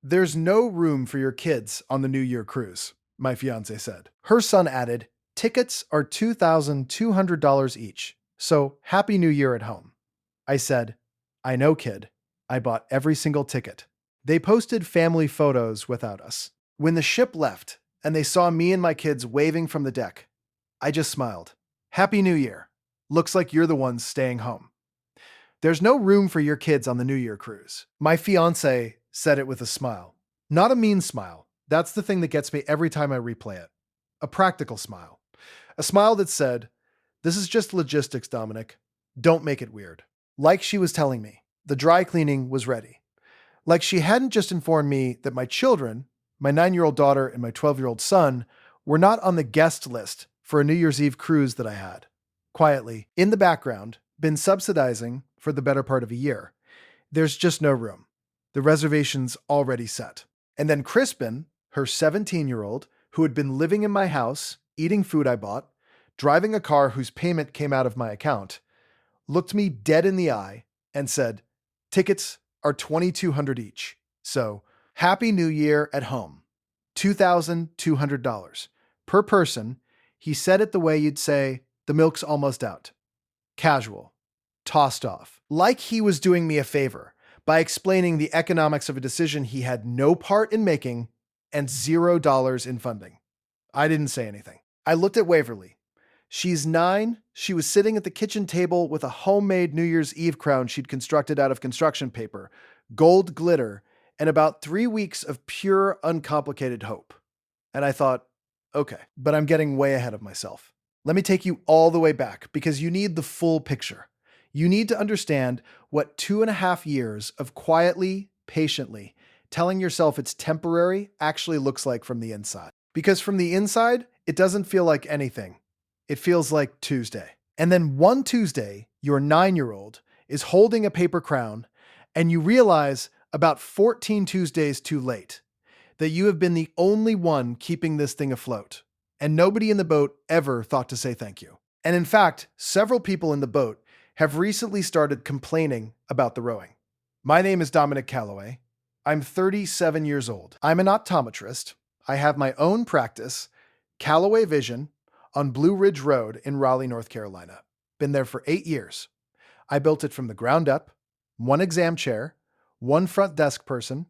"There's no room for your kids on the New Year cruise," my fiancée said. Her son added, "Tickets are $2,200 each, so Happy New Year at home." I said, "I know, kid. I bought every single ticket." They posted family photos without us. When the ship left and they saw me and my kids waving from the deck, I just smiled. "Happy New Year. Looks like you're the ones staying home." There's no room for your kids on the New Year cruise. My fiance said it with a smile. Not a mean smile. That's the thing that gets me every time I replay it. A practical smile. A smile that said, "This is just logistics, Dominic. Don't make it weird." Like she was telling me, the dry cleaning was ready. Like she hadn't just informed me that my children, my 9-year-old daughter and my 12-year-old son, were not on the guest list for a New Year's Eve cruise that I had. Quietly, in the background, been subsidizing for the better part of a year. There's just no room. The reservation's already set. And then Crispin, her 17-year-old, who had been living in my house, eating food I bought, driving a car whose payment came out of my account, looked me dead in the eye and said, "Tickets are $2,200 each. So, Happy New Year at home. $2,200 per person." He said it the way you'd say, "The milk's almost out." Casual. Tossed off. Like he was doing me a favor by explaining the economics of a decision he had no part in making and $0 in funding. I didn't say anything. I looked at Waverly. She's 9. She was sitting at the kitchen table with a homemade New Year's Eve crown she'd constructed out of construction paper, gold glitter, and about 3 weeks of pure, uncomplicated hope. And I thought, okay, but I'm getting way ahead of myself. Let me take you all the way back because you need the full picture. You need to understand what 2.5 years of quietly, patiently telling yourself it's temporary actually looks like from the inside. Because from the inside, it doesn't feel like anything. It feels like Tuesday. And then one Tuesday, your 9-year-old is holding a paper crown, and you realize about 14 Tuesdays too late that you have been the only one keeping this thing afloat. And nobody in the boat ever thought to say thank you. And in fact, several people in the boat have recently started complaining about the rowing. My name is Dominic Calloway. I'm 37 years old. I'm an optometrist. I have my own practice, Calloway Vision, on Blue Ridge Road in Raleigh, North Carolina. Been there for 8 years. I built it from the ground up, one exam chair, one front desk person,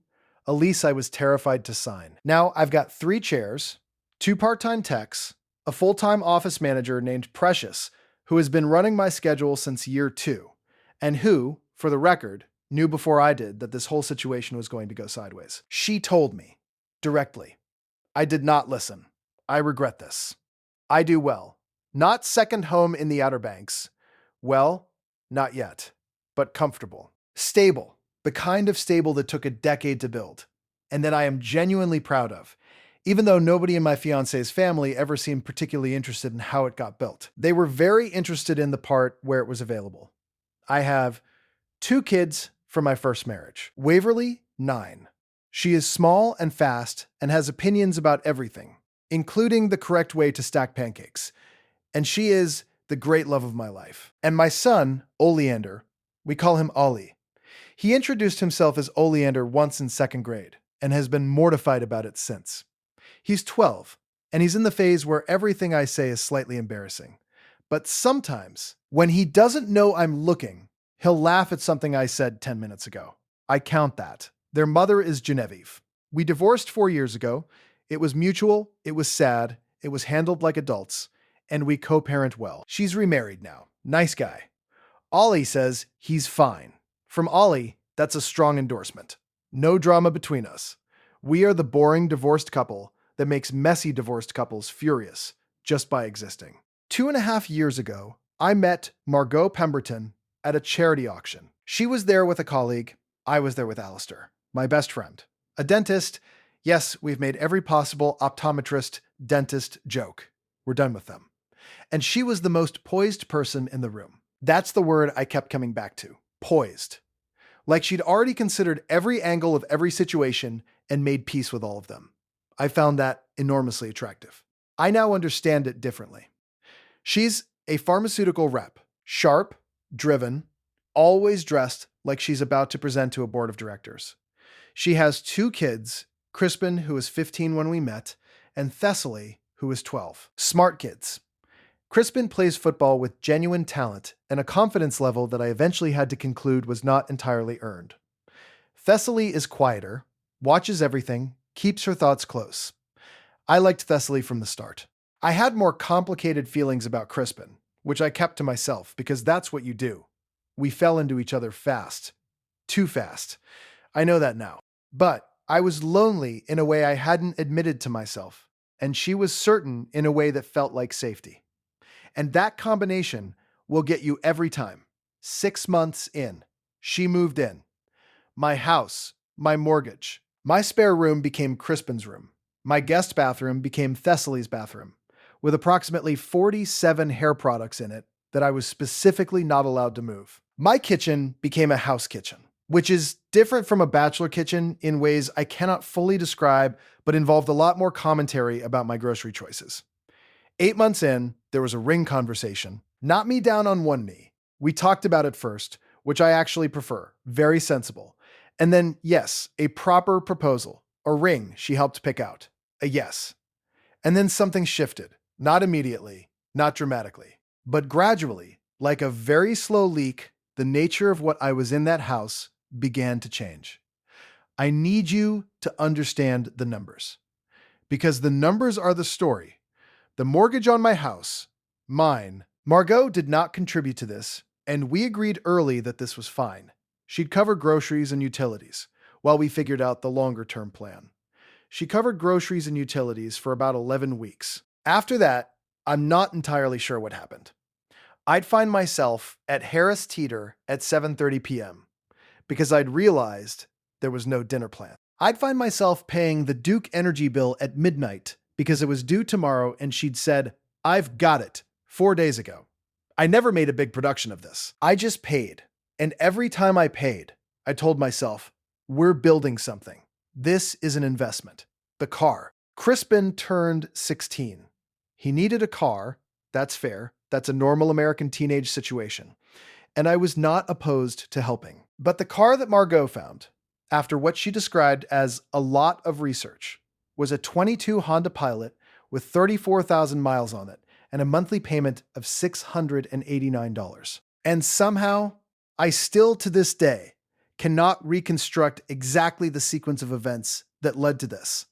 a lease I was terrified to sign. Now I've got 3 chairs, 2 part-time techs, a full-time office manager named Precious, who has been running my schedule since year 2, and who, for the record, knew before I did that this whole situation was going to go sideways. She told me, directly, I did not listen. I regret this. I do well. Not second home in the Outer Banks. Well, not yet, but comfortable. Stable, the kind of stable that took a decade to build, and that I am genuinely proud of, even though nobody in my fiance's family ever seemed particularly interested in how it got built. They were very interested in the part where it was available. I have 2 kids from my first marriage. Waverly, 9. She is small and fast and has opinions about everything, including the correct way to stack pancakes. And she is the great love of my life. And my son, Oleander, we call him Ollie. He introduced himself as Oleander once in 2nd grade and has been mortified about it since. He's 12, and he's in the phase where everything I say is slightly embarrassing. But sometimes, when he doesn't know I'm looking, he'll laugh at something I said 10 minutes ago. I count that. Their mother is Genevieve. We divorced 4 years ago. It was mutual, it was sad, it was handled like adults, and we co-parent well. She's remarried now. Nice guy. Ollie says he's fine. From Ollie, that's a strong endorsement. No drama between us. We are the boring divorced couple that makes messy divorced couples furious just by existing. 2.5 years ago, I met Margot Pemberton at a charity auction. She was there with a colleague. I was there with Alistair, my best friend. A dentist. Yes, we've made every possible optometrist, dentist joke. We're done with them. And she was the most poised person in the room. That's the word I kept coming back to. Poised. Like she'd already considered every angle of every situation and made peace with all of them. I found that enormously attractive. I now understand it differently. She's a pharmaceutical rep, sharp, driven, always dressed like she's about to present to a board of directors. She has two kids, Crispin, who was 15 when we met, and Thessaly, who was 12. Smart kids. Crispin plays football with genuine talent and a confidence level that I eventually had to conclude was not entirely earned. Thessaly is quieter, watches everything, keeps her thoughts close. I liked Thessaly from the start. I had more complicated feelings about Crispin, which I kept to myself because that's what you do. We fell into each other fast. Too fast. I know that now. But I was lonely in a way I hadn't admitted to myself, and she was certain in a way that felt like safety. And that combination will get you every time. 6 months in, she moved in. My house, my mortgage. My spare room became Crispin's room. My guest bathroom became Thessaly's bathroom, with approximately 47 hair products in it that I was specifically not allowed to move. My kitchen became a house kitchen, which is different from a bachelor kitchen in ways I cannot fully describe, but involved a lot more commentary about my grocery choices. 8 months in, there was a ring conversation. Not me down on one knee. We talked about it first, which I actually prefer. Very sensible. And then, yes, a proper proposal. A ring she helped pick out. A yes. And then something shifted. Not immediately, not dramatically, but gradually, like a very slow leak, the nature of what I was in that house began to change. I need you to understand the numbers. Because the numbers are the story. The mortgage on my house, mine. Margot did not contribute to this, and we agreed early that this was fine. She'd cover groceries and utilities, while we figured out the longer-term plan. She covered groceries and utilities for about 11 weeks. After that, I'm not entirely sure what happened. I'd find myself at Harris Teeter at 7:30 p.m. because I'd realized there was no dinner plan. I'd find myself paying the Duke energy bill at midnight because it was due tomorrow and she'd said, "I've got it," 4 days ago. I never made a big production of this. I just paid. And every time I paid, I told myself, we're building something. This is an investment. The car. Crispin turned 16. He needed a car. That's fair. That's a normal American teenage situation. And I was not opposed to helping. But the car that Margot found, after what she described as a lot of research, was a 22 Honda Pilot with 34,000 miles on it and a monthly payment of $689. And somehow, I still to this day cannot reconstruct exactly the sequence of events that led to this.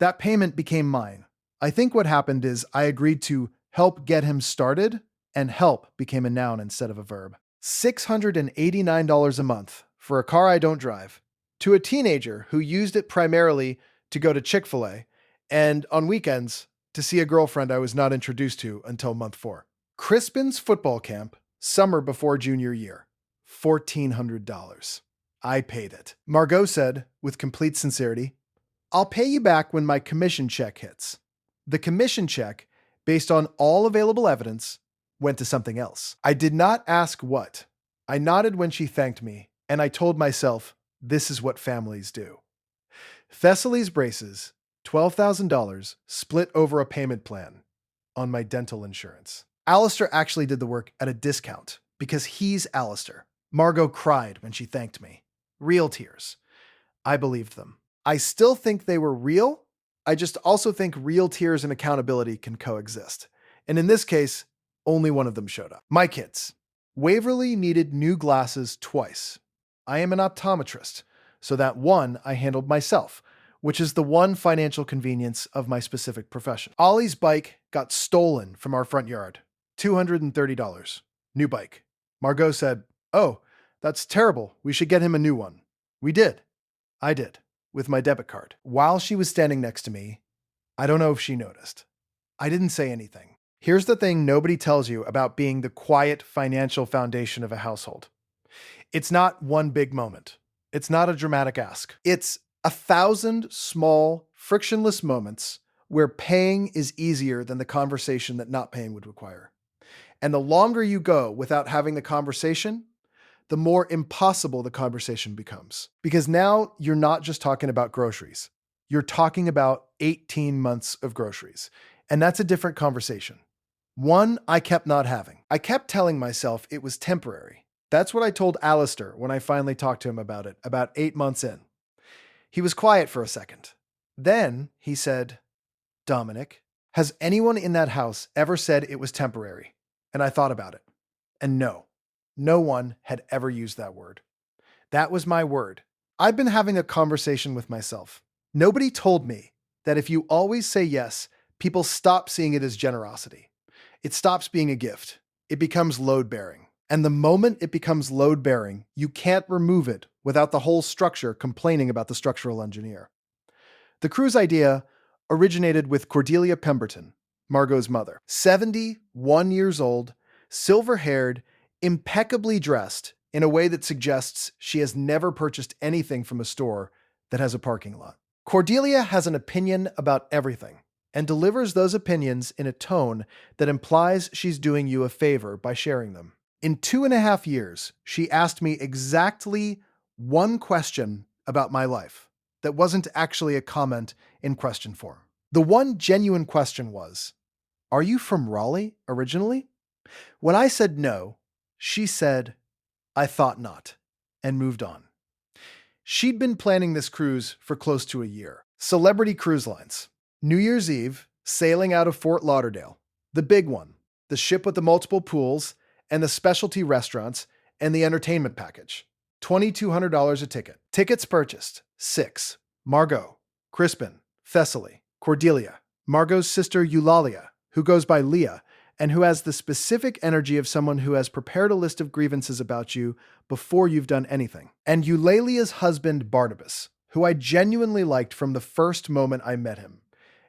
That payment became mine. I think what happened is I agreed to help get him started, and help became a noun instead of a verb. $689 a month for a car I don't drive, to a teenager who used it primarily to go to Chick-fil-A, and on weekends to see a girlfriend I was not introduced to until month 4. Crispin's football camp, summer before junior year, $1,400. I paid it. Margot said, with complete sincerity, "I'll pay you back when my commission check hits." The commission check, based on all available evidence, went to something else. I did not ask what. I nodded when she thanked me, and I told myself, this is what families do. Thessaly's braces, $12,000, split over a payment plan on my dental insurance. Alistair actually did the work at a discount because he's Alistair. Margot cried when she thanked me. Real tears. I believed them. I still think they were real. I just also think real tears and accountability can coexist. And in this case, only one of them showed up. My kids. Waverly needed new glasses twice. I am an optometrist, so that one I handled myself, which is the one financial convenience of my specific profession. Ollie's bike got stolen from our front yard. $230. New bike. Margot said, "Oh, that's terrible. We should get him a new one." We did. I did, with my debit card. While she was standing next to me, I don't know if she noticed. I didn't say anything. Here's the thing nobody tells you about being the quiet financial foundation of a household. It's not one big moment. It's not a dramatic ask. It's 1,000 small, frictionless moments where paying is easier than the conversation that not paying would require. And the longer you go without having the conversation, the more impossible the conversation becomes. Because now you're not just talking about groceries. You're talking about 18 months of groceries. And that's a different conversation. One I kept not having. I kept telling myself it was temporary. That's what I told Alistair when I finally talked to him about it, about 8 months in. He was quiet for a second. Then he said, "Dominic, has anyone in that house ever said it was temporary?" And I thought about it. And no, no one had ever used that word. That was my word. I've been having a conversation with myself. Nobody told me that if you always say yes, people stop seeing it as generosity. It stops being a gift. It becomes load-bearing. And the moment it becomes load-bearing, you can't remove it without the whole structure complaining about the structural engineer. The cruise idea originated with Cordelia Pemberton, Margot's mother. 71 years old, silver-haired, impeccably dressed in a way that suggests she has never purchased anything from a store that has a parking lot. Cordelia has an opinion about everything and delivers those opinions in a tone that implies she's doing you a favor by sharing them. In 2.5 years, she asked me exactly one question about my life that wasn't actually a comment in question form. The one genuine question was, "Are you from Raleigh originally?" When I said no, she said, "I thought not," and moved on. She'd been planning this cruise for close to a year. Celebrity Cruise Lines. New Year's Eve, sailing out of Fort Lauderdale. The big one, the ship with the multiple pools and the specialty restaurants and the entertainment package. $2,200 a ticket. Tickets purchased. 6. Margot, Crispin, Thessaly, Cordelia, Margot's sister Eulalia, who goes by Leah, and who has the specific energy of someone who has prepared a list of grievances about you before you've done anything. And Eulalia's husband Barnabas, who I genuinely liked from the first moment I met him,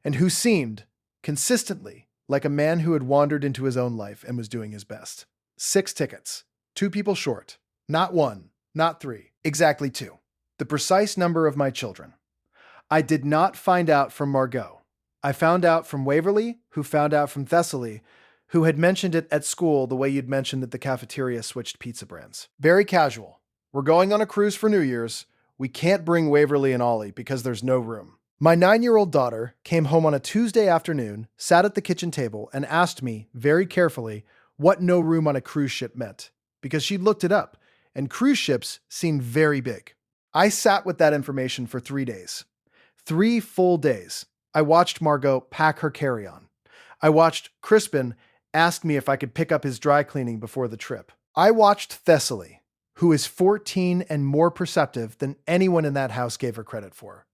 and who seemed, consistently, like a man who had wandered into his own life and was doing his best. 6 tickets. 2 people short. Not 1, not 3, exactly 2. The precise number of my children. I did not find out from Margot. I found out from Waverly, who found out from Thessaly, who had mentioned it at school the way you'd mentioned that the cafeteria switched pizza brands. Very casual. "We're going on a cruise for New Year's. We can't bring Waverly and Ollie because there's no room." My 9-year-old daughter came home on a Tuesday afternoon, sat at the kitchen table, and asked me, very carefully, what no room on a cruise ship meant, because she'd looked it up, and cruise ships seem very big. I sat with that information for 3 days. 3 full days. I watched Margot pack her carry-on. I watched Crispin ask me if I could pick up his dry cleaning before the trip. I watched Thessaly, who is 14 and more perceptive than anyone in that house gave her credit for,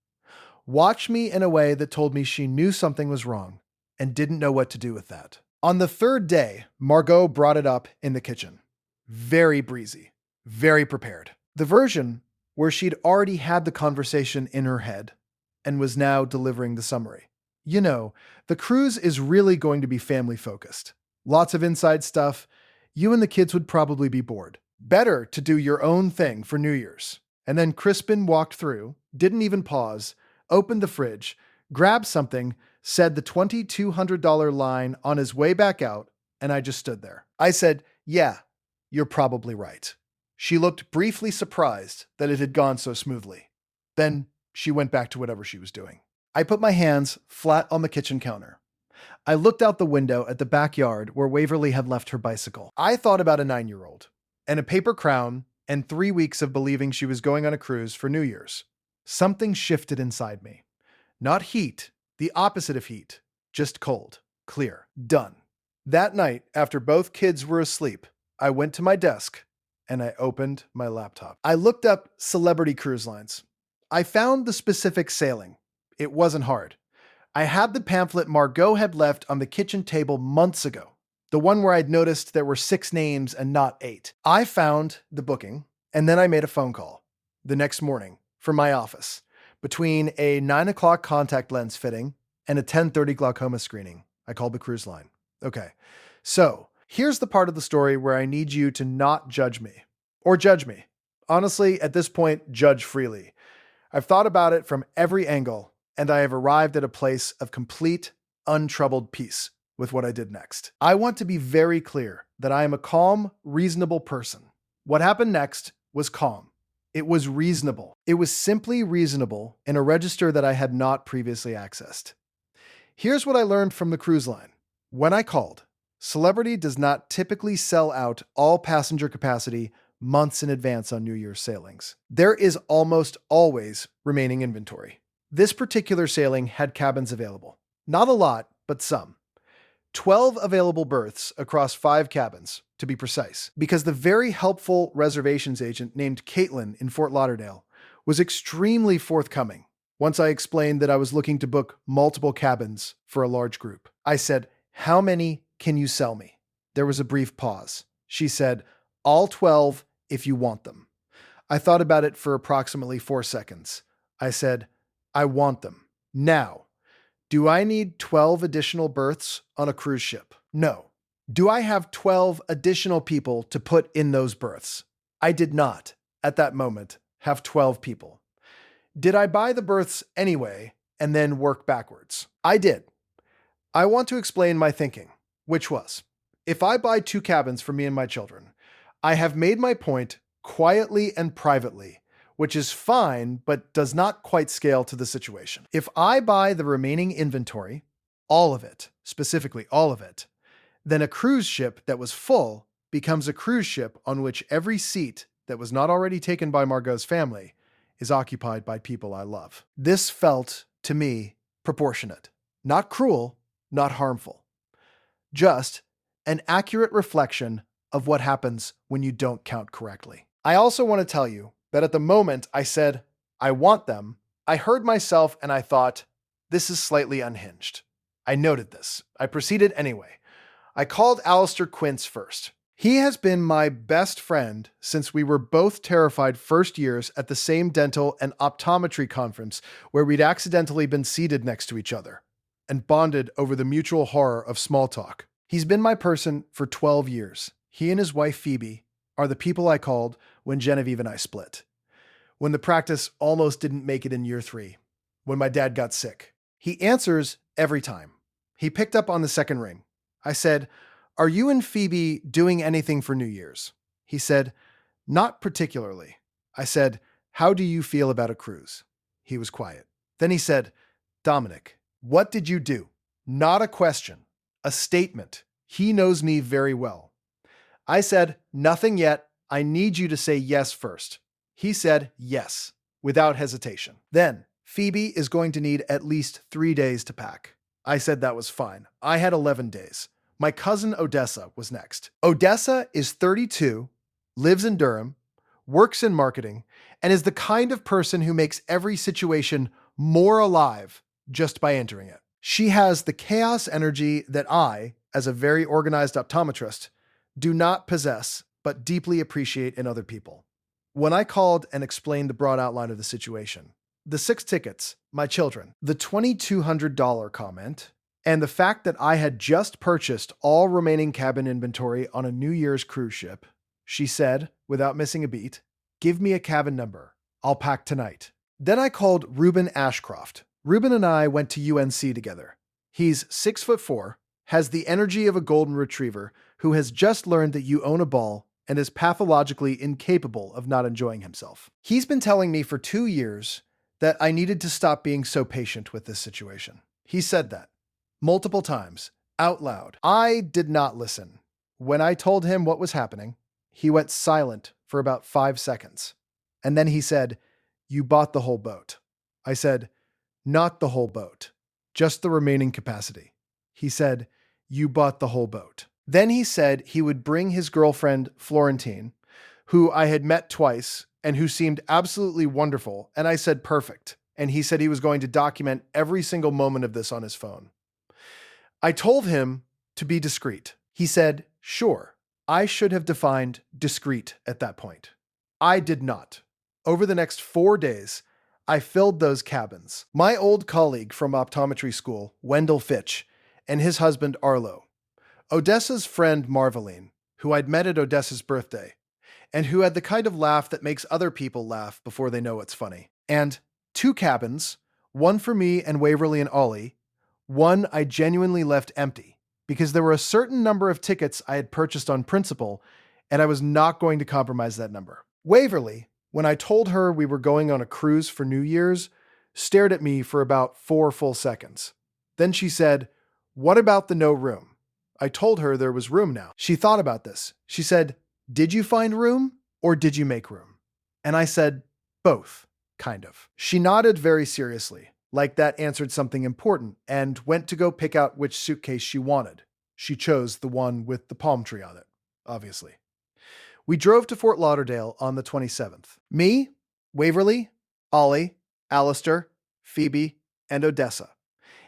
watch me in a way that told me she knew something was wrong and didn't know what to do with that. On the 3rd day, Margot brought it up in the kitchen. Very breezy, very prepared. The version where she'd already had the conversation in her head and was now delivering the summary. You know, the cruise is really going to be family-focused. Lots of inside stuff. You and the kids would probably be bored. Better to do your own thing for New Year's. And then Crispin walked through, didn't even pause, opened the fridge, grabbed something, said the $2,200 line on his way back out, and I just stood there. I said, "Yeah, you're probably right." She looked briefly surprised that it had gone so smoothly. Then she went back to whatever she was doing. I put my hands flat on the kitchen counter. I looked out the window at the backyard where Waverly had left her bicycle. I thought about a 9-year-old and a paper crown and 3 weeks of believing she was going on a cruise for New Year's. Something shifted inside me. Not heat, the opposite of heat, just cold, clear, done. That night, after both kids were asleep, I went to my desk and I opened my laptop. I looked up Celebrity Cruise Lines. I found the specific sailing. It wasn't hard. I had the pamphlet Margot had left on the kitchen table months ago, the one where I'd noticed there were 6 names and not 8. I found the booking, and then I made a phone call the next morning from my office between a 9 o'clock contact lens fitting and a 10:30 glaucoma screening. I called the cruise line. Okay, so here's the part of the story where I need you to not judge me. Or judge me. Honestly, at this point, judge freely. I've thought about it from every angle, and I have arrived at a place of complete, untroubled peace with what I did next. I want to be very clear that I am a calm, reasonable person. What happened next was calm. It was reasonable. It was simply reasonable in a register that I had not previously accessed. Here's what I learned from the cruise line. When I called, Celebrity does not typically sell out all passenger capacity months in advance on New Year's sailings. There is almost always remaining inventory. This particular sailing had cabins available. Not a lot, but some. 12 available berths across 5 cabins, to be precise, because the very helpful reservations agent named Caitlin in Fort Lauderdale was extremely forthcoming once I explained that I was looking to book multiple cabins for a large group. I said, "How many can you sell me?" There was a brief pause. She said, "All 12 if you want them." I thought about it for approximately 4 seconds. I said, "I want them. Now, do I need 12 additional berths on a cruise ship? No. Do I have 12 additional people to put in those berths? I did not, at that moment, have 12 people. Did I buy the berths anyway and then work backwards? I did. I want to explain my thinking, which was, if I buy 2 cabins for me and my children, I have made my point quietly and privately, which is fine, but does not quite scale to the situation. If I buy the remaining inventory, all of it, specifically all of it, then a cruise ship that was full becomes a cruise ship on which every seat that was not already taken by Margot's family is occupied by people I love. This felt, to me, proportionate. Not cruel, not harmful. Just an accurate reflection of what happens when you don't count correctly. I also want to tell you that at the moment I said, "I want them," I heard myself and I thought, this is slightly unhinged. I noted this. I proceeded anyway. I called Alistair Quince first. He has been my best friend since we were both terrified first years at the same dental and optometry conference where we'd accidentally been seated next to each other and bonded over the mutual horror of small talk. He's been my person for 12 years. He and his wife Phoebe are the people I called when Genevieve and I split. When the practice almost didn't make it in year 3. When my dad got sick. He answers every time. He picked up on the second ring. I said, "Are you and Phoebe doing anything for New Year's?" He said, "Not particularly." I said, "How do you feel about a cruise?" He was quiet. Then he said, "Dominic, what did you do?" Not a question, a statement. He knows me very well. I said, "Nothing yet. I need you to say yes first." He said yes, without hesitation. Then, "Phoebe is going to need at least 3 days to pack." I said that was fine. I had 11 days. My cousin Odessa was next. Odessa is 32, lives in Durham, works in marketing, and is the kind of person who makes every situation more alive just by entering it. She has the chaos energy that I, as a very organized optometrist, do not possess, but deeply appreciate in other people. When I called and explained the broad outline of the situation, the 6 tickets, my children, the $2,200 comment, and the fact that I had just purchased all remaining cabin inventory on a New Year's cruise ship, she said, without missing a beat, "Give me a cabin number. I'll pack tonight." Then I called Ruben Ashcroft. Ruben and I went to UNC together. He's 6'4", has the energy of a golden retriever who has just learned that you own a ball and is pathologically incapable of not enjoying himself. He's been telling me for 2 years that I needed to stop being so patient with this situation. He said that multiple times, out loud. I did not listen. When I told him what was happening, he went silent for about 5 seconds. And then he said, "You bought the whole boat." I said, "Not the whole boat, just the remaining capacity." He said, "You bought the whole boat." Then he said he would bring his girlfriend, Florentine, who I had met twice and who seemed absolutely wonderful. And I said, "Perfect." And he said he was going to document every single moment of this on his phone. I told him to be discreet. He said, "Sure." I should have defined discreet at that point. I did not. Over the next 4 days, I filled those cabins. My old colleague from optometry school, Wendell Fitch, and his husband, Arlo. Odessa's friend, Marveline, who I'd met at Odessa's birthday, and who had the kind of laugh that makes other people laugh before they know it's funny. And 2 cabins, one for me and Waverly and Ollie, one I genuinely left empty, because there were a certain number of tickets I had purchased on principle, and I was not going to compromise that number. Waverly, when I told her we were going on a cruise for New Year's, stared at me for about 4 full seconds. Then she said, "What about the no room?" I told her there was room now. She thought about this. She said, "Did you find room? or did you make room? And I said, both, kind of. She nodded very seriously, like that answered something important, and went to go pick out which suitcase she wanted. She chose the one with the palm tree on it, obviously. We drove to Fort Lauderdale on the 27th. Me, Waverly, Ollie, Alistair, Phoebe, and Odessa,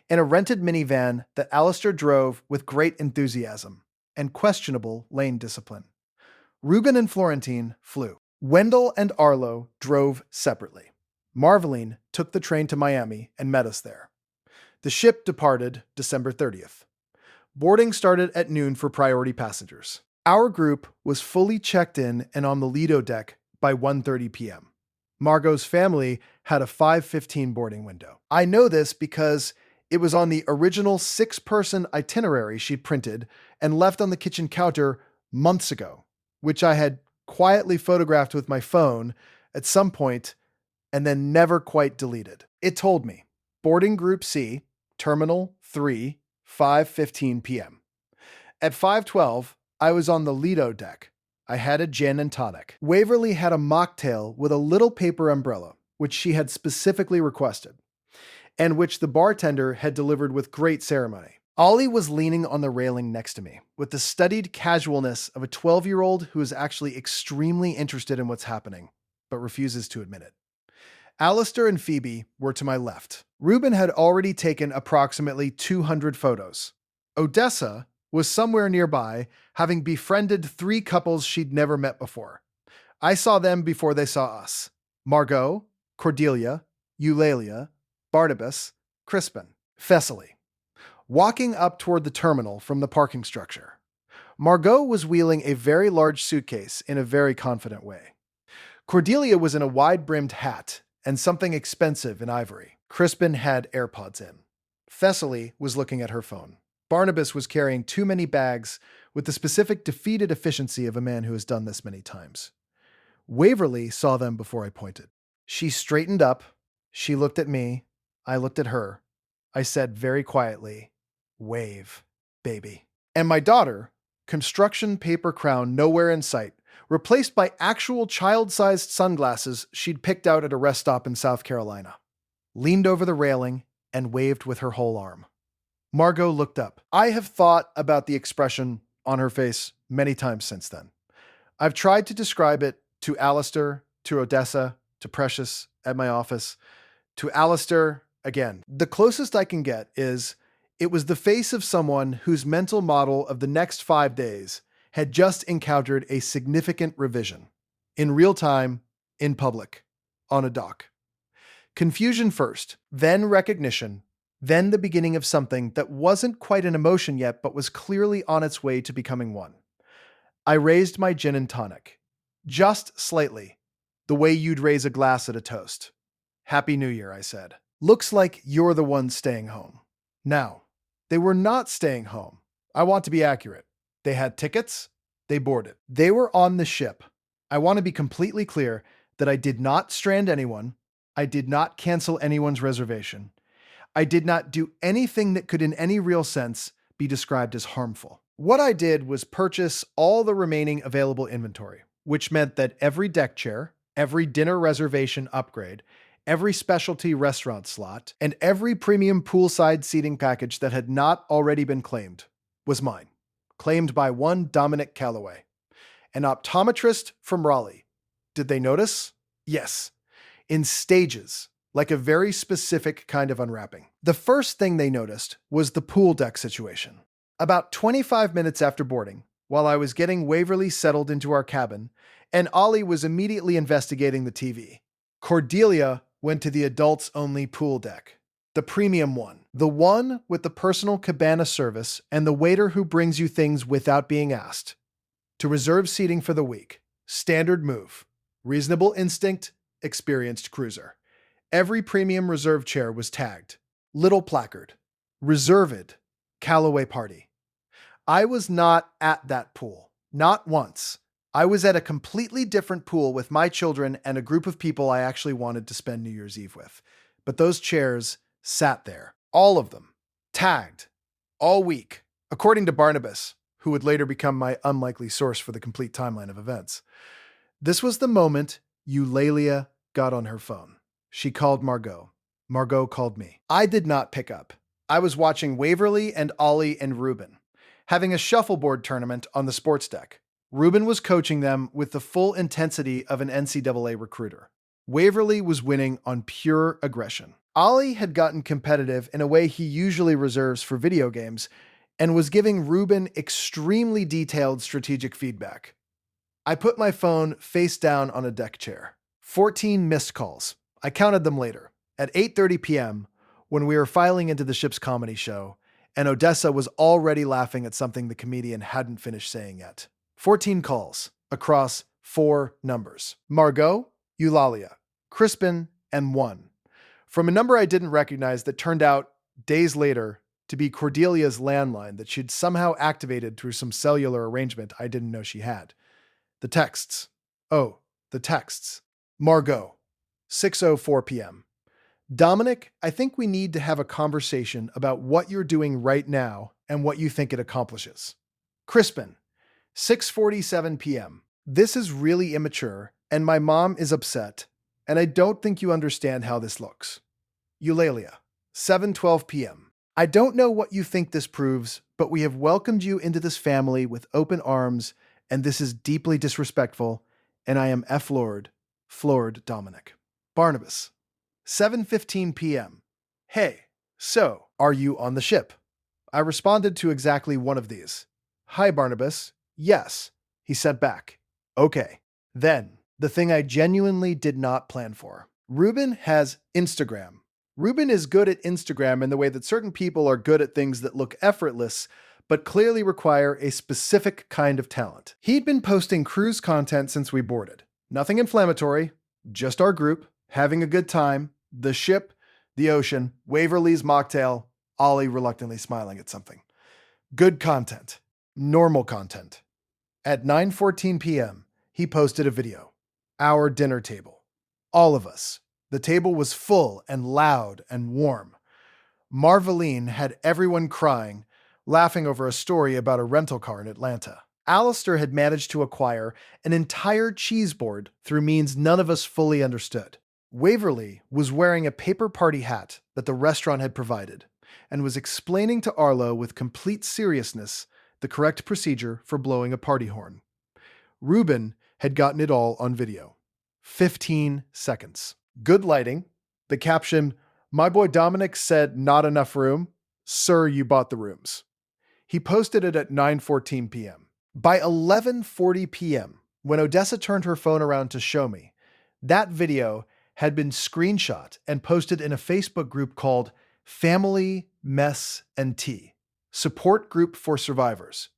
in a rented minivan that Alistair drove with great enthusiasm and questionable lane discipline. Ruben and Florentine flew. Wendell and Arlo drove separately. Marveline took the train to Miami and met us there. The ship departed December 30th. Boarding started at noon for priority passengers. Our group was fully checked in and on the Lido deck by 1:30 p.m. Margot's family had a 5:15 boarding window. I know this because it was on the original 6-person itinerary she'd printed and left on the kitchen counter months ago, which I had quietly photographed with my phone at some point and then never quite deleted. It told me, boarding group C, terminal 3, 5:15 p.m. At 5:12, I was on the Lido deck. I had a gin and tonic. Waverly had a mocktail with a little paper umbrella, which she had specifically requested, and which the bartender had delivered with great ceremony. Ollie was leaning on the railing next to me, with the studied casualness of a 12-year-old who is actually extremely interested in what's happening, but refuses to admit it. Alistair and Phoebe were to my left. Ruben had already taken approximately 200 photos. Odessa was somewhere nearby, having befriended 3 couples she'd never met before. I saw them before they saw us. Margot, Cordelia, Eulalia, Barnabas, Crispin, Thessaly, walking up toward the terminal from the parking structure. Margot was wheeling a very large suitcase in a very confident way. Cordelia was in a wide-brimmed hat and something expensive in ivory. Crispin had AirPods in. Thessaly was looking at her phone. Barnabas was carrying too many bags with the specific defeated efficiency of a man who has done this many times. Waverly saw them before I pointed. She straightened up. She looked at me. I looked at her. I said very quietly, "Wave, baby." And my daughter, construction paper crown nowhere in sight, replaced by actual child-sized sunglasses she'd picked out at a rest stop in South Carolina, leaned over the railing and waved with her whole arm. Margot looked up. I have thought about the expression on her face many times since then. I've tried to describe it to Alistair, to Odessa, to Precious at my office, to Alistair again. The closest I can get is, it was the face of someone whose mental model of the next 5 days had just encountered a significant revision. In real time, in public, on a dock. Confusion first, then recognition, then the beginning of something that wasn't quite an emotion yet, but was clearly on its way to becoming one. I raised my gin and tonic. Just slightly, the way you'd raise a glass at a toast. "Happy New Year," I said. "Looks like you're the one staying home." Now, they were not staying home. I want to be accurate. They had tickets. They boarded. They were on the ship. I want to be completely clear that I did not strand anyone. I did not cancel anyone's reservation. I did not do anything that could in any real sense be described as harmful. What I did was purchase all the remaining available inventory, which meant that every deck chair, every dinner reservation upgrade, every specialty restaurant slot, and every premium poolside seating package that had not already been claimed was mine. Claimed by one Dominic Calloway, an optometrist from Raleigh. Did they notice? Yes. In stages, like a very specific kind of unwrapping. The first thing they noticed was the pool deck situation. About 25 minutes after boarding, while I was getting Waverly settled into our cabin, and Ollie was immediately investigating the TV, Cordelia went to the adults-only pool deck. The premium one. The one with the personal cabana service and the waiter who brings you things without being asked. To reserve seating for the week. Standard move. Reasonable instinct, experienced cruiser. Every premium reserve chair was tagged. Little placard. Reserved. Callaway party. I was not at that pool. Not once. I was at a completely different pool with my children and a group of people I actually wanted to spend New Year's Eve with. But those chairs sat there. All of them. Tagged. All week. According to Barnabas, who would later become my unlikely source for the complete timeline of events. This was the moment Eulalia got on her phone. She called Margot. Margot called me. I did not pick up. I was watching Waverly and Ollie and Ruben, having a shuffleboard tournament on the sports deck. Ruben was coaching them with the full intensity of an NCAA recruiter. Waverly was winning on pure aggression. Ollie had gotten competitive in a way he usually reserves for video games and was giving Ruben extremely detailed strategic feedback. I put my phone face down on a deck chair. 14 missed calls. I counted them later. At 8:30 p.m., when we were filing into the ship's comedy show, and Odessa was already laughing at something the comedian hadn't finished saying yet. 14 calls across 4 numbers. Margot, Eulalia, Crispin, and 1. From a number I didn't recognize that turned out, days later, to be Cordelia's landline that she'd somehow activated through some cellular arrangement I didn't know she had. The texts. Oh, the texts. Margot, 6:04 p.m. Dominic, I think we need to have a conversation about what you're doing right now and what you think it accomplishes. Crispin, 6:47 p.m. This is really immature, and my mom is upset, and I don't think you understand how this looks. Eulalia, 7:12 p.m. I don't know what you think this proves, but we have welcomed you into this family with open arms, and this is deeply disrespectful, and I am floored Dominic. Barnabas, 7:15 p.m. Hey, so, are you on the ship? I responded to exactly one of these. Hi, Barnabas. Yes, he said back. Okay. Then, the thing I genuinely did not plan for. Ruben has Instagram. Ruben is good at Instagram in the way that certain people are good at things that look effortless, but clearly require a specific kind of talent. He'd been posting cruise content since we boarded. Nothing inflammatory, just our group, having a good time, the ship, the ocean, Waverly's mocktail, Ollie reluctantly smiling at something. Good content. Normal content. At 9:14 p.m., he posted a video. Our dinner table. All of us. The table was full and loud and warm. Marveline had everyone crying, laughing over a story about a rental car in Atlanta. Alistair had managed to acquire an entire cheese board through means none of us fully understood. Waverly was wearing a paper party hat that the restaurant had provided and was explaining to Arlo with complete seriousness the correct procedure for blowing a party horn. Ruben had gotten it all on video. 15 seconds. Good lighting. The caption, "My boy Dominic said not enough room. Sir, you bought the rooms." He posted it at 9:14 p.m. By 11:40 p.m., when Odessa turned her phone around to show me, that video had been screenshot and posted in a Facebook group called Family, Mess, and Tea, Support Group for Survivors,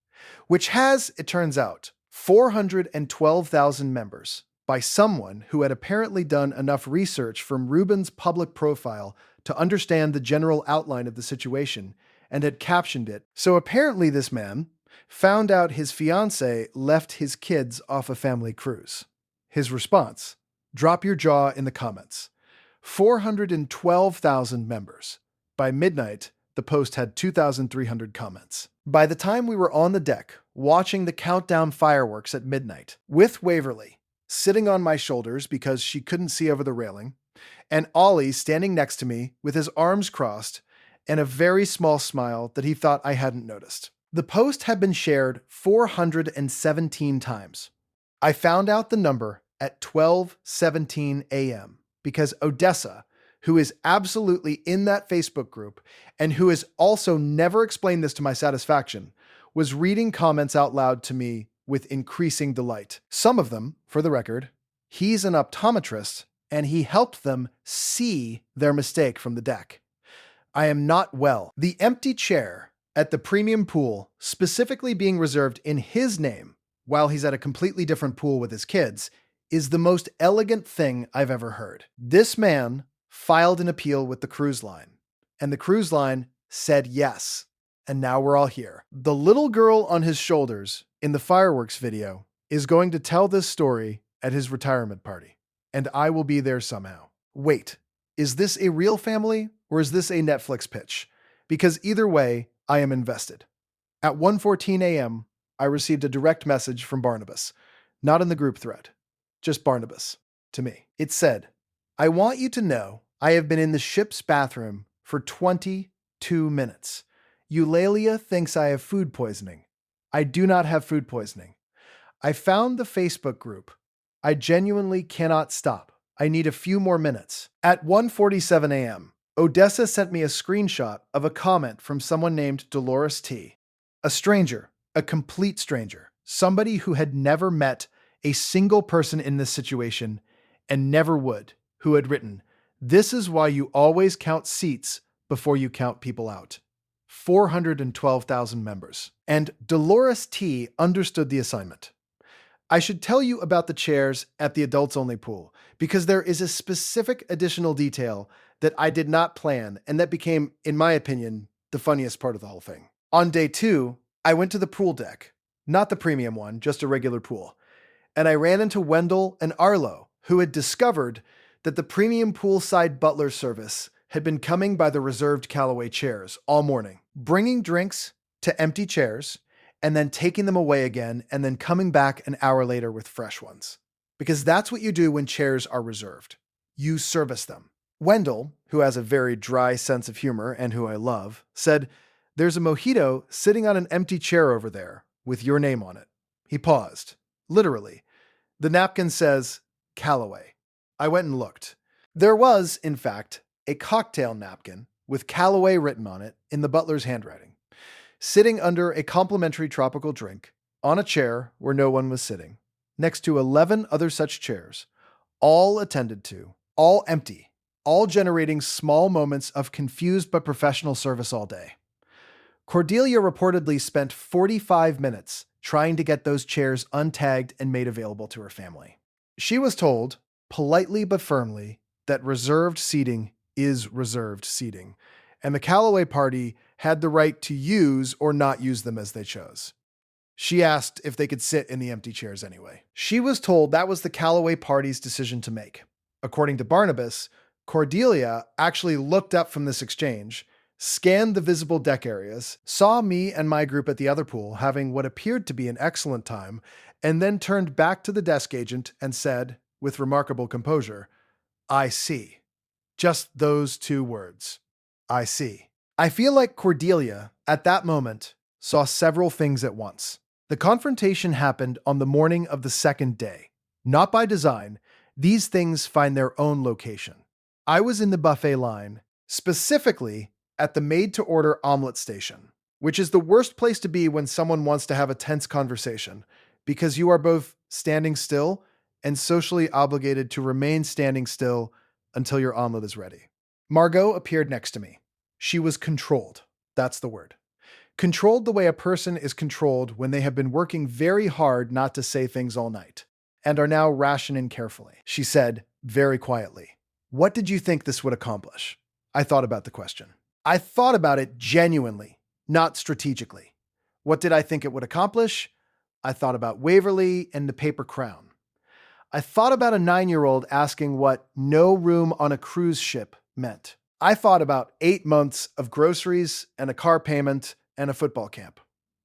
which has, it turns out, 412,000 members by someone who had apparently done enough research from Ruben's public profile to understand the general outline of the situation and had captioned it. So apparently this man found out his fiancée left his kids off a family cruise. His response: drop your jaw in the comments. 412,000 members. By midnight, the post had 2,300 comments. By the time we were on the deck, watching the countdown fireworks at midnight, with Waverly sitting on my shoulders because she couldn't see over the railing, and Ollie standing next to me with his arms crossed and a very small smile that he thought I hadn't noticed. The post had been shared 417 times. I found out the number at 12:17 a.m. because Odessa, who is absolutely in that Facebook group and who has also never explained this to my satisfaction, was reading comments out loud to me with increasing delight. Some of them, for the record, he's an optometrist and he helped them see their mistake from the deck. I am not well. The empty chair at the premium pool, specifically being reserved in his name, while he's at a completely different pool with his kids, is the most elegant thing I've ever heard. This man filed an appeal with the cruise line, and the cruise line said yes. And now we're all here. The little girl on his shoulders in the fireworks video is going to tell this story at his retirement party, and I will be there somehow. Wait, is this a real family or is this a Netflix pitch? Because either way, I am invested. At 1:14 a.m., I received a direct message from Barnabas, not in the group thread. just Barnabas, to me. It said, I want you to know I have been in the ship's bathroom for 22 minutes. Eulalia thinks I have food poisoning. I do not have food poisoning. I found the Facebook group. I genuinely cannot stop. I need a few more minutes. At 1:47 a.m., Odessa sent me a screenshot of a comment from someone named Dolores T. A stranger, a complete stranger, somebody who had never met a single person in this situation and never would, who had written, "This is why you always count seats before you count people out." 412,000 members. And Dolores T understood the assignment. I should tell you about the chairs at the adults only pool because there is a specific additional detail that I did not plan and that became, in my opinion, the funniest part of the whole thing. On day 2, I went to the pool deck, not the premium one, just a regular pool, and I ran into Wendell and Arlo, who had discovered that the premium poolside butler service had been coming by the reserved Callaway chairs all morning, bringing drinks to empty chairs and then taking them away again and then coming back an hour later with fresh ones. Because that's what you do when chairs are reserved. You service them. Wendell, who has a very dry sense of humor and who I love, said, "There's a mojito sitting on an empty chair over there with your name on it." He paused. Literally. The napkin says, Callaway. I went and looked. There was, in fact, a cocktail napkin with Callaway written on it in the butler's handwriting, sitting under a complimentary tropical drink on a chair where no one was sitting, next to 11 other such chairs, all attended to, all empty, all generating small moments of confused but professional service all day. Cordelia reportedly spent 45 minutes trying to get those chairs untagged and made available to her family. She was told, politely but firmly, that reserved seating is reserved seating, and the Callaway party had the right to use or not use them as they chose. She asked if they could sit in the empty chairs anyway. She was told that was the Callaway party's decision to make. According to Barnabas, Cordelia actually looked up from this exchange, scanned the visible deck areas, saw me and my group at the other pool having what appeared to be an excellent time, and then turned back to the desk agent and said, with remarkable composure, "I see." Just those 2 words. I see. I feel like Cordelia, at that moment, saw several things at once. The confrontation happened on the morning of the second day. Not by design, these things find their own location. I was in the buffet line, specifically at the made-to-order omelet station, which is the worst place to be when someone wants to have a tense conversation, because you are both standing still and socially obligated to remain standing still until your omelet is ready. Margot appeared next to me. She was controlled. That's the word. Controlled the way a person is controlled when they have been working very hard not to say things all night and are now rationing carefully. She said, very quietly, "What did you think this would accomplish?" I thought about the question. I thought about it genuinely, not strategically. What did I think it would accomplish? I thought about Waverly and the paper crown. I thought about a 9-year-old asking what no room on a cruise ship meant. I thought about 8 months of groceries and a car payment and a football camp.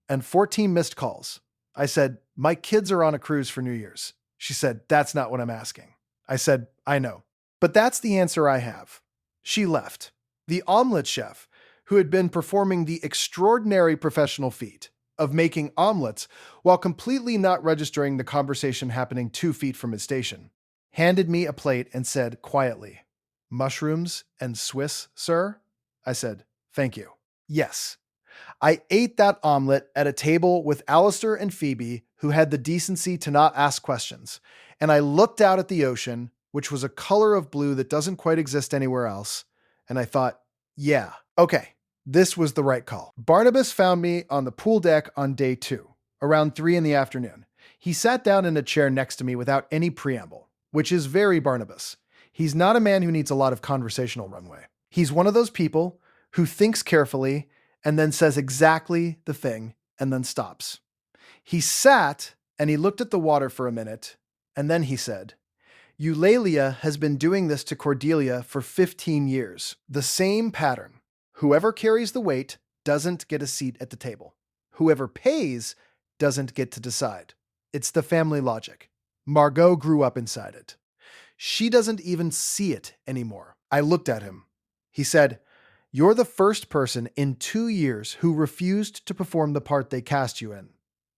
And 14 missed calls. I said, "My kids are on a cruise for New Year's." She said, "That's not what I'm asking." I said, "I know. But that's the answer I have." She left. The omelet chef, who had been performing the extraordinary professional feat of making omelets while completely not registering the conversation happening 2 feet from his station, handed me a plate and said quietly, "Mushrooms and Swiss, sir?" I said, "Thank you." Yes. I ate that omelet at a table with Alistair and Phoebe, who had the decency to not ask questions, and I looked out at the ocean, which was a color of blue that doesn't quite exist anywhere else, and I thought, yeah, okay. This was the right call. Barnabas found me on the pool deck on day 2, around 3 in the afternoon. He sat down in a chair next to me without any preamble, which is very Barnabas. He's not a man who needs a lot of conversational runway. He's one of those people who thinks carefully and then says exactly the thing and then stops. He sat and he looked at the water for a minute, and then he said, "Eulalia has been doing this to Cordelia for 15 years. The same pattern. Whoever carries the weight doesn't get a seat at the table. Whoever pays doesn't get to decide. It's the family logic. Margot grew up inside it. She doesn't even see it anymore. I looked at him. He said, "You're the first person in 2 years who refused to perform the part they cast you in.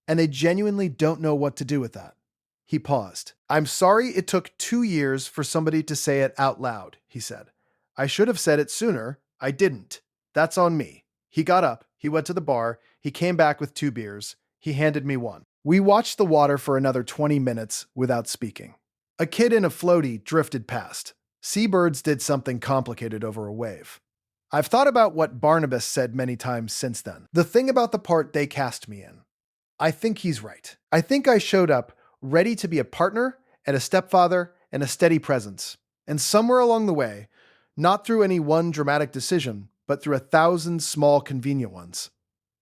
And they genuinely don't know what to do with that." He paused. "I'm sorry it took 2 years for somebody to say it out loud," he said. "I should have said it sooner. I didn't. That's on me." He got up, he went to the bar, he came back with 2 beers. He handed me one. We watched the water for another 20 minutes without speaking. A kid in a floaty drifted past. Seabirds did something complicated over a wave. I've thought about what Barnabas said many times since then. The thing about the part they cast me in. I think he's right. I think I showed up ready to be a partner and a stepfather and a steady presence. And somewhere along the way, not through any one dramatic decision, but through 1,000 small convenient ones,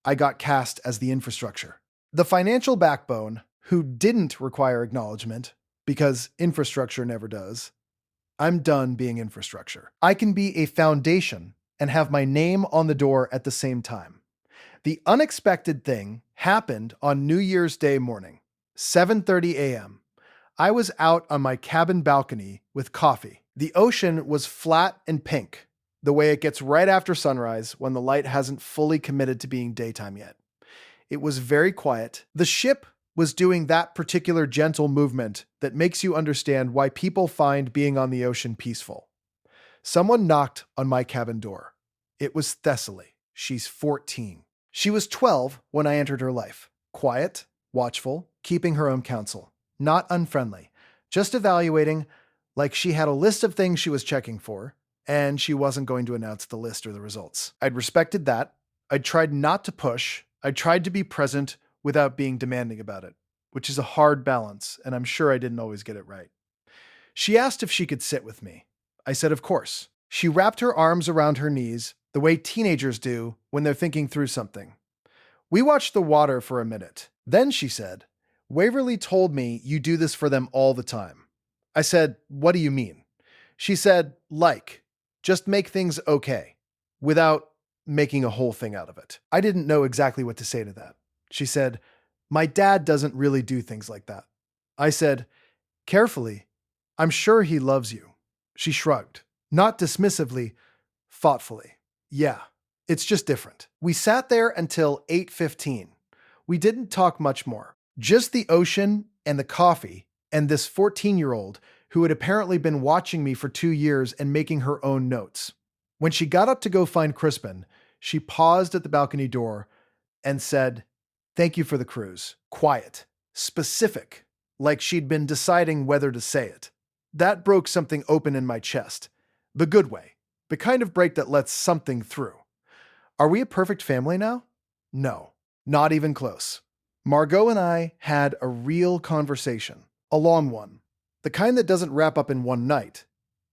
I got cast as the infrastructure. The financial backbone who didn't require acknowledgement, because infrastructure never does. I'm done being infrastructure. I can be a foundation and have my name on the door at the same time. The unexpected thing happened on New Year's Day morning, 7:30 a.m. I was out on my cabin balcony with coffee. The ocean was flat and pink, the way it gets right after sunrise when the light hasn't fully committed to being daytime yet. It was very quiet. The ship was doing that particular gentle movement that makes you understand why people find being on the ocean peaceful. Someone knocked on my cabin door. It was Thessaly. She's 14. She was 12 when I entered her life. Quiet, watchful, keeping her own counsel. Not unfriendly. Just evaluating, like she had a list of things she was checking for, and she wasn't going to announce the list or the results. I'd respected that. I'd tried not to push. I'd tried to be present without being demanding about it, which is a hard balance, and I'm sure I didn't always get it right. She asked if she could sit with me. I said, of course. She wrapped her arms around her knees, the way teenagers do when they're thinking through something. We watched the water for a minute. Then she said, "Waverly told me you do this for them all the time." I said, "What do you mean?" She said, just make things okay, without making a whole thing out of it. I didn't know exactly what to say to that. She said, "My dad doesn't really do things like that." I said, carefully, "I'm sure he loves you." She shrugged, not dismissively, thoughtfully. "Yeah, it's just different." We sat there until 8:15. We didn't talk much more. Just the ocean and the coffee and this 14-year-old who had apparently been watching me for 2 years and making her own notes. When she got up to go find Crispin, she paused at the balcony door and said, "Thank you for the cruise." Quiet, specific, like she'd been deciding whether to say it. That broke something open in my chest. The good way. The kind of break that lets something through. Are we a perfect family now? No, not even close. Margot and I had a real conversation. A long one. The kind that doesn't wrap up in one night.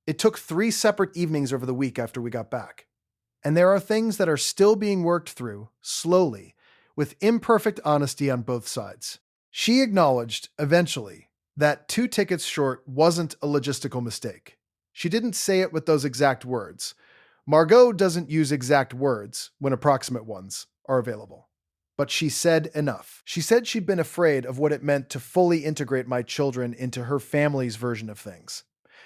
It took 3 separate evenings over the week after we got back. And there are things that are still being worked through, slowly, with imperfect honesty on both sides. She acknowledged, eventually, that 2 tickets short wasn't a logistical mistake. She didn't say it with those exact words. Margot doesn't use exact words when approximate ones are available. But she said enough. She said she'd been afraid of what it meant to fully integrate my children into her family's version of things.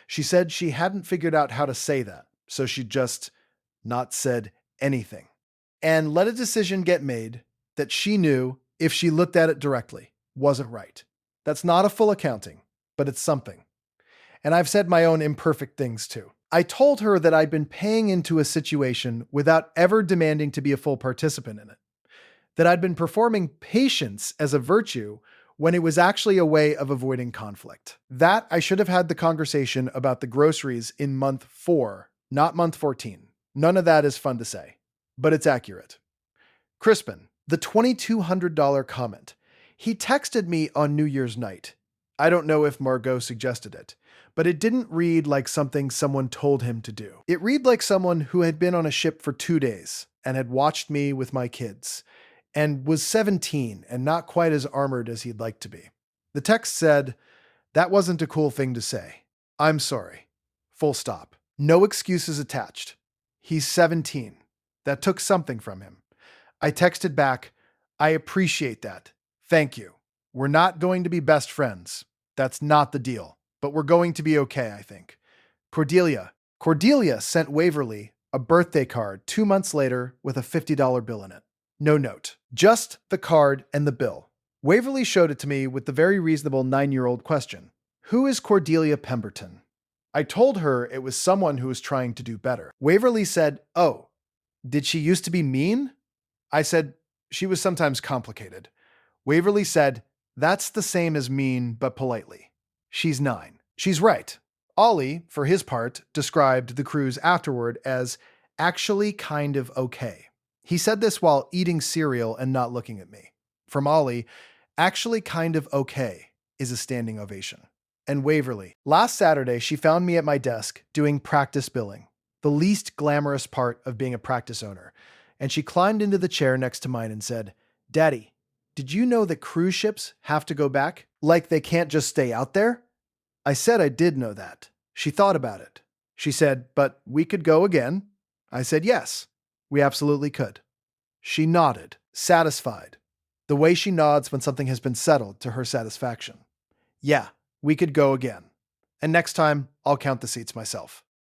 She said she hadn't figured out how to say that, so she'd just not said anything. And let a decision get made that she knew, if she looked at it directly, wasn't right. That's not a full accounting, but it's something. And I've said my own imperfect things too. I told her that I'd been paying into a situation without ever demanding to be a full participant in it. That I'd been performing patience as a virtue when it was actually a way of avoiding conflict. That I should have had the conversation about the groceries in month 4, not month 14. None of that is fun to say, but it's accurate. Crispin, the $2,200 comment. He texted me on New Year's night. I don't know if Margot suggested it, but it didn't read like something someone told him to do. It read like someone who had been on a ship for 2 days and had watched me with my kids, and was 17 and not quite as armored as he'd like to be. The text said, "That wasn't a cool thing to say. I'm sorry. Full stop. No excuses attached. He's 17. That took something from him." I texted back, "I appreciate that. Thank you. We're not going to be best friends, That's not the deal. But we're going to be okay, I think. Cordelia. Cordelia sent Waverly a birthday card 2 months later with a $50 bill in it. No note. Just the card and the bill. Waverly showed it to me with the very reasonable 9-year-old question. Who is Cordelia Pemberton? I told her it was someone who was trying to do better. Waverly said, "Oh, did she used to be mean?" I said, "She was sometimes complicated." Waverly said, "That's the same as mean, but politely. She's 9. She's right." Ollie, for his part, described the cruise afterward as actually kind of okay. He said this while eating cereal and not looking at me. From Ollie, actually kind of okay is a standing ovation. And Waverly. Last Saturday, she found me at my desk doing practice billing, the least glamorous part of being a practice owner. And she climbed into the chair next to mine and said, "Daddy, did you know that cruise ships have to go back? Like they can't just stay out there?" I said I did know that. She thought about it. She said, "But we could go again." I said, "Yes, we absolutely could." She nodded, satisfied, the way she nods when something has been settled to her satisfaction. "Yeah, we could go again. And next time, I'll count the seats myself."